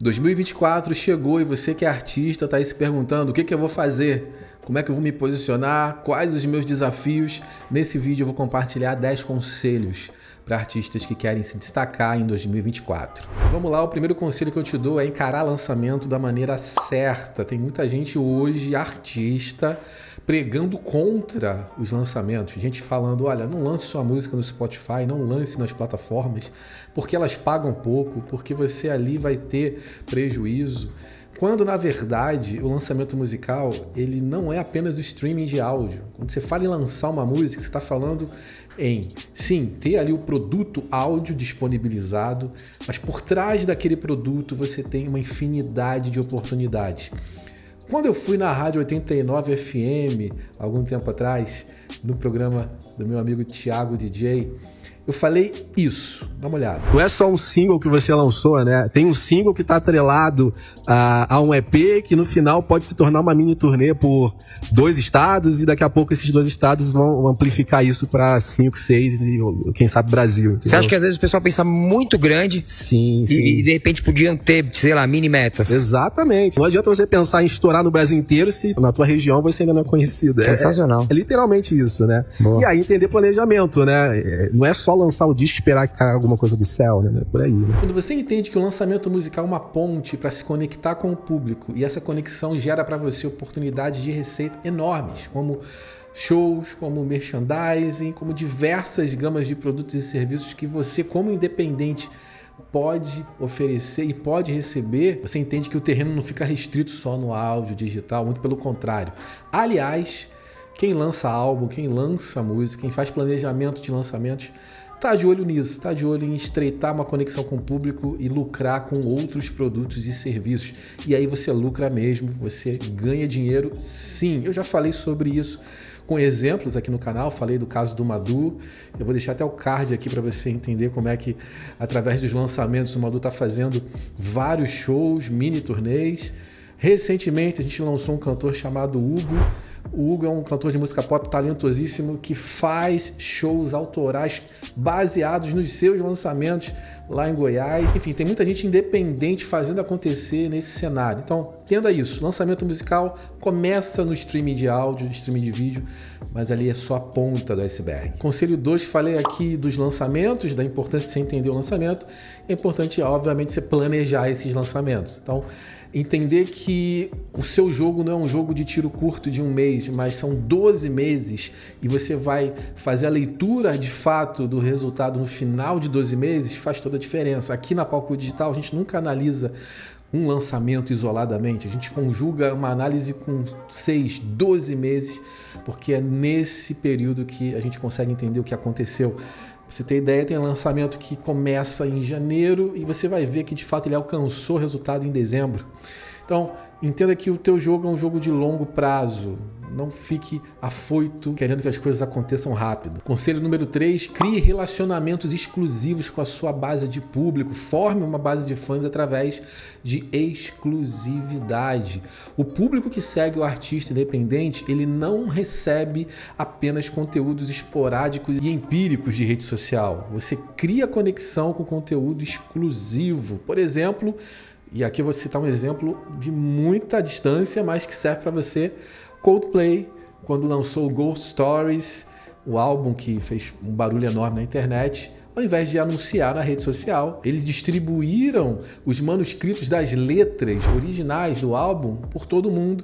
2024 chegou e você que é artista está aí se perguntando o que eu vou fazer, como é que eu vou me posicionar, quais os meus desafios. Nesse vídeo eu vou compartilhar 10 conselhos para artistas que querem se destacar em 2024. Vamos lá, o primeiro conselho que eu te dou é encarar lançamento da maneira certa. Tem muita gente hoje, artista, pregando contra os lançamentos. Gente falando, olha, não lance sua música no Spotify, não lance nas plataformas, porque elas pagam pouco, porque você ali vai ter prejuízo. Quando, na verdade, o lançamento musical, ele não é apenas o streaming de áudio. Quando você fala em lançar uma música, você está falando em, sim, ter ali o produto áudio disponibilizado, mas por trás daquele produto você tem uma infinidade de oportunidades. Quando eu fui na Rádio 89 FM, algum tempo atrás, no programa do meu amigo Thiago DJ, eu falei isso, dá uma olhada. Não é só um single que você lançou, né? Tem um single que está atrelado a um EP que no final pode se tornar uma mini turnê por 2 estados e daqui a pouco esses 2 estados vão amplificar isso para 5, 6 e quem sabe Brasil. Entendeu? Você acha que às vezes o pessoal pensa muito grande sim. E de repente podiam ter, sei lá, mini metas? Exatamente. Não adianta você pensar em estourar no Brasil inteiro se na tua região você ainda não é conhecida. Sensacional. É literalmente isso, né? Boa. E aí entender planejamento, né? Não é só lançar o disco e esperar que caia alguma coisa do céu, né? Por aí, né? Quando você entende que o lançamento musical é uma ponte para se conectar com o público e essa conexão gera para você oportunidades de receita enormes, como shows, como merchandising, como diversas gamas de produtos e serviços que você, como independente, pode oferecer e pode receber, você entende que o terreno não fica restrito só no áudio digital, muito pelo contrário. Aliás, quem lança álbum, quem lança música, quem faz planejamento de lançamentos, tá de olho nisso, tá de olho em estreitar uma conexão com o público e lucrar com outros produtos e serviços. E aí você lucra mesmo, você ganha dinheiro sim. Eu já falei sobre isso com exemplos aqui no canal, falei do caso do Madu. Eu vou deixar até o card aqui para você entender como é que, através dos lançamentos, o Madu está fazendo vários shows, mini turnês. Recentemente a gente lançou um cantor chamado Hugo. O Hugo é um cantor de música pop talentosíssimo que faz shows autorais baseados nos seus lançamentos lá em Goiás. Enfim, tem muita gente independente fazendo acontecer nesse cenário. Então, entenda isso. Lançamento musical começa no streaming de áudio, no streaming de vídeo, mas ali é só a ponta do iceberg. Conselho 2, falei aqui dos lançamentos, da importância de você entender o lançamento. É importante, obviamente, você planejar esses lançamentos. Então, entender que o seu jogo não é um jogo de tiro curto de um mês, mas são 12 meses e você vai fazer a leitura de fato do resultado no final de 12 meses, faz toda a diferença. Aqui na Palco Digital a gente nunca analisa um lançamento isoladamente, a gente conjuga uma análise com 6, 12 meses, porque é nesse período que a gente consegue entender o que aconteceu. Pra você ter ideia, tem um lançamento que começa em janeiro e você vai ver que de fato ele alcançou o resultado em dezembro. Então, entenda que o teu jogo é um jogo de longo prazo. Não fique afoito querendo que as coisas aconteçam rápido. Conselho número 3, crie relacionamentos exclusivos com a sua base de público. Forme uma base de fãs através de exclusividade. O público que segue o artista independente, ele não recebe apenas conteúdos esporádicos e empíricos de rede social. Você cria conexão com conteúdo exclusivo. Por exemplo, e aqui eu vou citar um exemplo de muita distância, mas que serve para você. Coldplay, quando lançou o Ghost Stories, o álbum que fez um barulho enorme na internet, ao invés de anunciar na rede social, eles distribuíram os manuscritos das letras originais do álbum por todo o mundo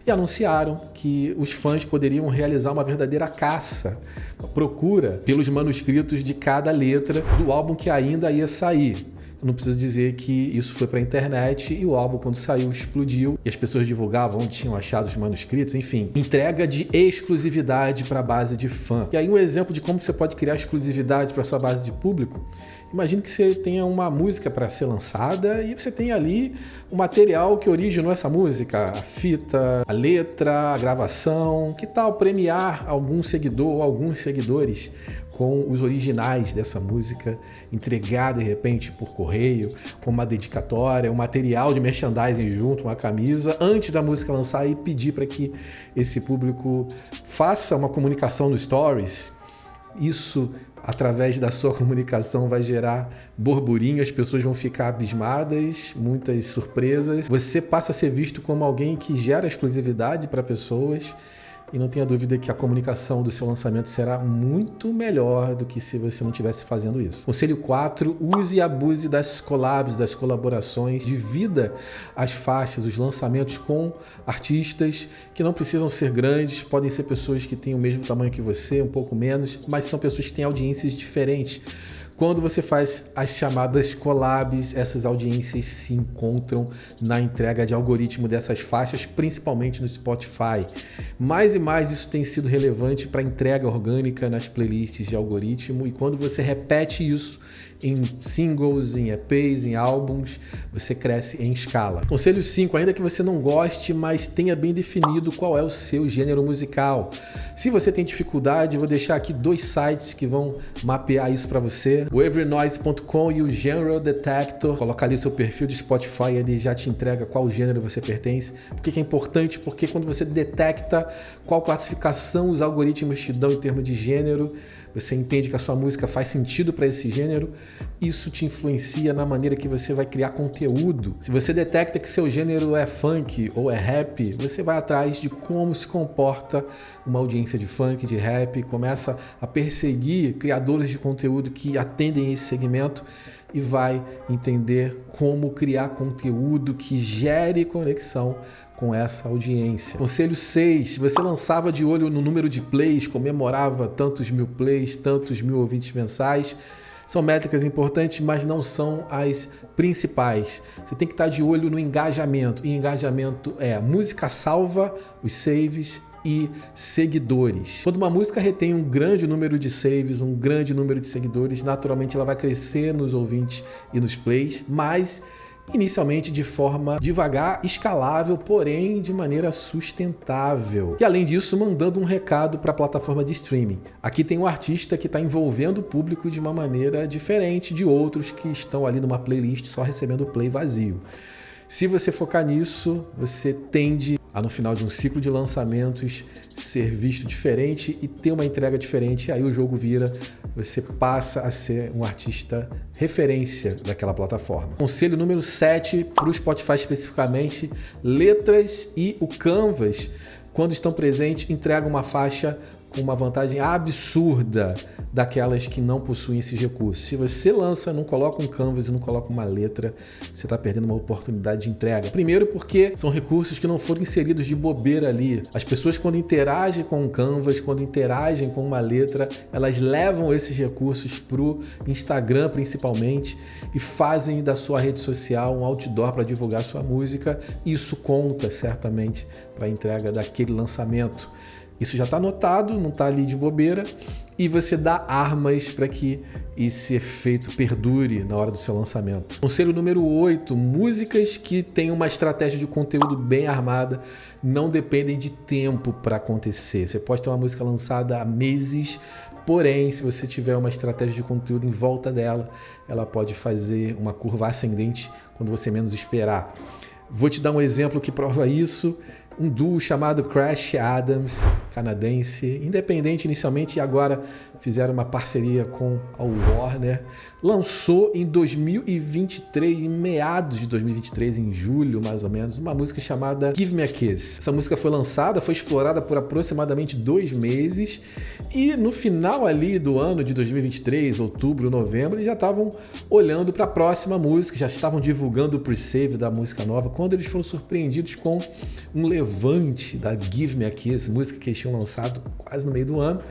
e anunciaram que os fãs poderiam realizar uma verdadeira caça, uma procura pelos manuscritos de cada letra do álbum que ainda ia sair. Não preciso dizer que isso foi para a internet e o álbum, quando saiu, explodiu e as pessoas divulgavam onde tinham achado os manuscritos, enfim. Entrega de exclusividade para a base de fã. E aí um exemplo de como você pode criar exclusividade para sua base de público. Imagine que você tenha uma música para ser lançada e você tem ali o material que originou essa música, a fita, a letra, a gravação. Que tal premiar algum seguidor ou alguns seguidores com os originais dessa música, entregar de repente por correio, com uma dedicatória, um material de merchandising junto, uma camisa, antes da música lançar e pedir para que esse público faça uma comunicação no Stories Isso, através da sua comunicação, vai gerar burburinho, as pessoas vão ficar abismadas, muitas surpresas. Você passa a ser visto como alguém que gera exclusividade para pessoas. E não tenha dúvida que a comunicação do seu lançamento será muito melhor do que se você não estivesse fazendo isso. Conselho 4, use e abuse das collabs, das colaborações. Divida as faixas, os lançamentos com artistas que não precisam ser grandes, podem ser pessoas que têm o mesmo tamanho que você, um pouco menos, mas são pessoas que têm audiências diferentes. Quando você faz as chamadas collabs, essas audiências se encontram na entrega de algoritmo dessas faixas, principalmente no Spotify. Mais e mais isso tem sido relevante para a entrega orgânica nas playlists de algoritmo, e quando você repete isso em singles, em EPs, em álbuns, você cresce em escala. Conselho 5, ainda que você não goste, mas tenha bem definido qual é o seu gênero musical. Se você tem dificuldade, eu vou deixar aqui 2 sites que vão mapear isso para você. O everynoise.com e o Genre Detector. Coloca ali seu perfil de Spotify, ele já te entrega qual gênero você pertence. Por que é importante? Porque quando você detecta qual classificação os algoritmos te dão em termos de gênero, você entende que a sua música faz sentido para esse gênero, isso te influencia na maneira que você vai criar conteúdo. Se você detecta que seu gênero é funk ou é rap, você vai atrás de como se comporta uma audiência de funk, de rap, começa a perseguir criadores de conteúdo que atendem esse segmento e vai entender como criar conteúdo que gere conexão com essa audiência. Conselho 6, se você lançava de olho no número de plays, comemorava tantos mil plays, tantos mil ouvintes mensais, são métricas importantes, mas não são as principais. Você tem que estar de olho no engajamento, e engajamento é música salva, os saves e seguidores. Quando uma música retém um grande número de saves, um grande número de seguidores, naturalmente ela vai crescer nos ouvintes e nos plays, mas inicialmente de forma devagar, escalável, porém de maneira sustentável. E além disso, mandando um recado para a plataforma de streaming. Aqui tem um artista que está envolvendo o público de uma maneira diferente de outros que estão ali numa playlist só recebendo o play vazio. Se você focar nisso, você tende a, no final de um ciclo de lançamentos, ser visto diferente e ter uma entrega diferente. Aí o jogo vira, você passa a ser um artista referência daquela plataforma. Conselho número 7, para o Spotify especificamente, letras e o Canvas, quando estão presentes, entregam uma faixa com uma vantagem absurda daquelas que não possuem esses recursos. Se você lança, não coloca um canvas e não coloca uma letra, você está perdendo uma oportunidade de entrega. Primeiro porque são recursos que não foram inseridos de bobeira ali. As pessoas, quando interagem com um canvas, quando interagem com uma letra, elas levam esses recursos para o Instagram principalmente e fazem da sua rede social um outdoor para divulgar sua música. Isso conta certamente para a entrega daquele lançamento. Isso já está anotado, não está ali de bobeira, e você dá armas para que esse efeito perdure na hora do seu lançamento. Conselho número 8, músicas que têm uma estratégia de conteúdo bem armada não dependem de tempo para acontecer. Você pode ter uma música lançada há meses, porém, se você tiver uma estratégia de conteúdo em volta dela, ela pode fazer uma curva ascendente quando você menos esperar. Vou te dar um exemplo que prova isso. Um duo chamado Crash Adams, canadense, independente inicialmente, e agora fizeram uma parceria com a Warner. Lançou em 2023, em meados de 2023, em julho mais ou menos, uma música chamada Give Me a Kiss. Essa música foi lançada, foi explorada por aproximadamente 2 meses, e no final ali do ano de 2023, outubro, novembro, eles já estavam olhando para a próxima música, já estavam divulgando o pre-save da música nova, quando eles foram surpreendidos com um levante da Give Me a Kiss, música que eles tinham lançado quase no meio do ano.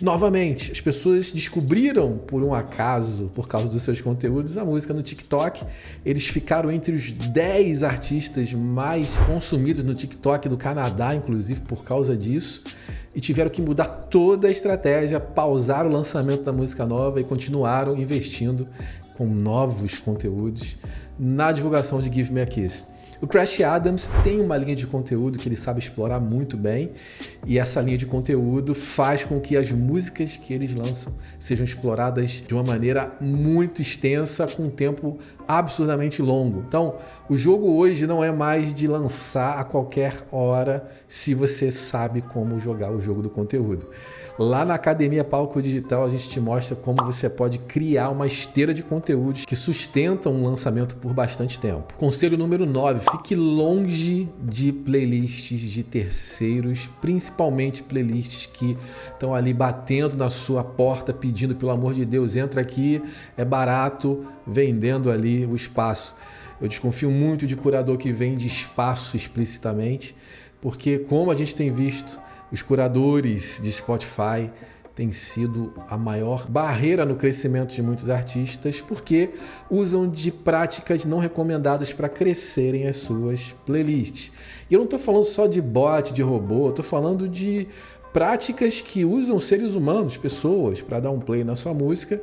Novamente, as pessoas descobriram por um acaso, por causa dos seus conteúdos, a música no TikTok. Eles ficaram entre os 10 artistas mais consumidos no TikTok do Canadá, inclusive por causa disso, e tiveram que mudar toda a estratégia, pausar o lançamento da música nova e continuaram investindo com novos conteúdos na divulgação de Give Me a Kiss. O Crash Adams tem uma linha de conteúdo que ele sabe explorar muito bem, e essa linha de conteúdo faz com que as músicas que eles lançam sejam exploradas de uma maneira muito extensa, com um tempo absurdamente longo. Então, o jogo hoje não é mais de lançar a qualquer hora se você sabe como jogar o jogo do conteúdo. Lá na Academia Palco Digital a gente te mostra como você pode criar uma esteira de conteúdos que sustentam um lançamento por bastante tempo. Conselho número 9, fique longe de playlists de terceiros, principalmente playlists que estão ali batendo na sua porta pedindo, pelo amor de Deus, entra aqui, é barato, vendendo ali o espaço. Eu desconfio muito de curador que vende espaço explicitamente, porque como a gente tem visto, os curadores de Spotify têm sido a maior barreira no crescimento de muitos artistas, porque usam de práticas não recomendadas para crescerem as suas playlists. E eu não estou falando só de bot, de robô, estou falando de práticas que usam seres humanos, pessoas, para dar um play na sua música,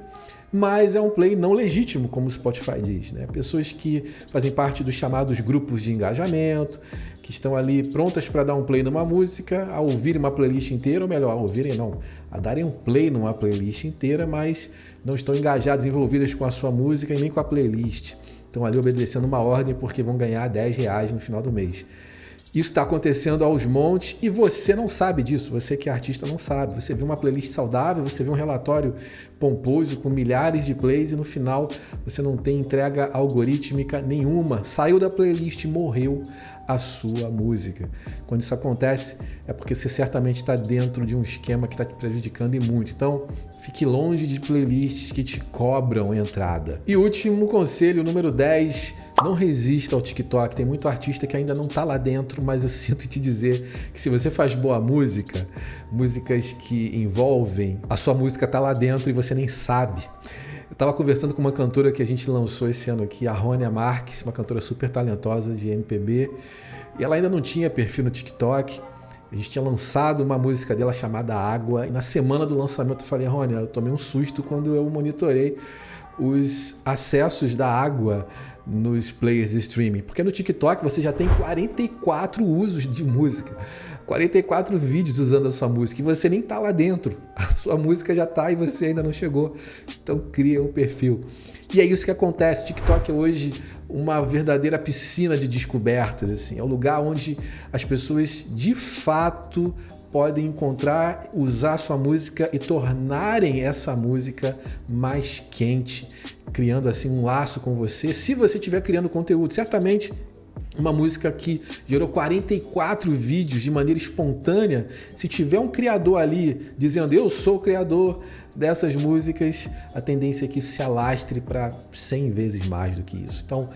mas é um play não legítimo, como o Spotify diz, né? Pessoas que fazem parte dos chamados grupos de engajamento, que estão ali prontas para dar um play numa música, a ouvirem uma playlist inteira, ou melhor, a ouvirem não, a darem um play numa playlist inteira, mas não estão engajadas, envolvidas com a sua música e nem com a playlist. Estão ali obedecendo uma ordem porque vão ganhar R$10 no final do mês. Isso está acontecendo aos montes e você não sabe disso, você que é artista não sabe. Você vê uma playlist saudável, você vê um relatório pomposo com milhares de plays e no final você não tem entrega algorítmica nenhuma. Saiu da playlist e morreu a sua música. Quando isso acontece é porque você certamente está dentro de um esquema que está te prejudicando e muito. Então, fique longe de playlists que te cobram entrada. E último conselho, número 10, não resista ao TikTok. Tem muito artista que ainda não está lá dentro, mas eu sinto te dizer que se você faz boa música, músicas que envolvem, a sua música está lá dentro e você nem sabe. Eu estava conversando com uma cantora que a gente lançou esse ano aqui, a Rônia Marques, uma cantora super talentosa de MPB, e ela ainda não tinha perfil no TikTok. A gente tinha lançado uma música dela chamada Água, e na semana do lançamento eu falei, Rônia, eu tomei um susto quando eu monitorei os acessos da Água nos players de streaming, porque no TikTok você já tem 44 usos de música, 44 vídeos usando a sua música, e você nem tá lá dentro, a sua música já tá e você ainda não chegou, então cria um perfil. E é isso que acontece. TikTok é hoje uma verdadeira piscina de descobertas, assim, é o lugar onde as pessoas de fato podem encontrar, usar sua música e tornarem essa música mais quente, criando assim um laço com você. Se você estiver criando conteúdo, certamente uma música que gerou 44 vídeos de maneira espontânea, se tiver um criador ali dizendo eu sou o criador dessas músicas, a tendência é que isso se alastre para 100 vezes mais do que isso. Então,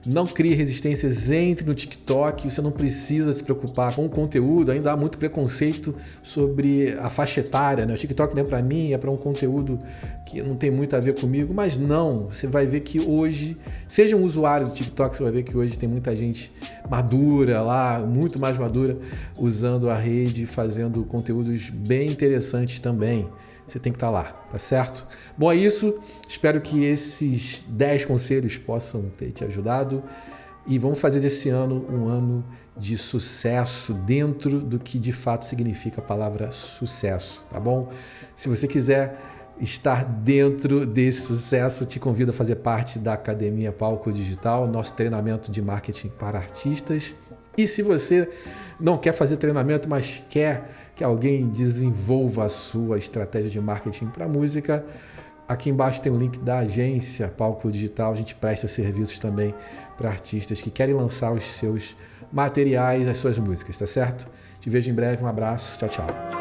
não crie resistências, entre no TikTok, você não precisa se preocupar com o conteúdo, ainda há muito preconceito sobre a faixa etária, né? O TikTok não é para mim, é para um conteúdo que não tem muito a ver comigo, mas não, você vai ver que hoje, seja um usuário do TikTok, você vai ver que hoje tem muita gente madura lá, muito mais madura, usando a rede, fazendo conteúdos bem interessantes também. Você tem que estar lá, tá certo? Bom, é isso. Espero que esses 10 conselhos possam ter te ajudado e vamos fazer desse ano um ano de sucesso dentro do que de fato significa a palavra sucesso, tá bom? Se você quiser estar dentro desse sucesso, te convido a fazer parte da Academia Palco Digital, nosso treinamento de marketing para artistas. E se você não quer fazer treinamento, mas quer que alguém desenvolva a sua estratégia de marketing para música, aqui embaixo tem o link da agência Palco Digital. A gente presta serviços também para artistas que querem lançar os seus materiais, as suas músicas, tá certo? Te vejo em breve, um abraço, tchau, tchau.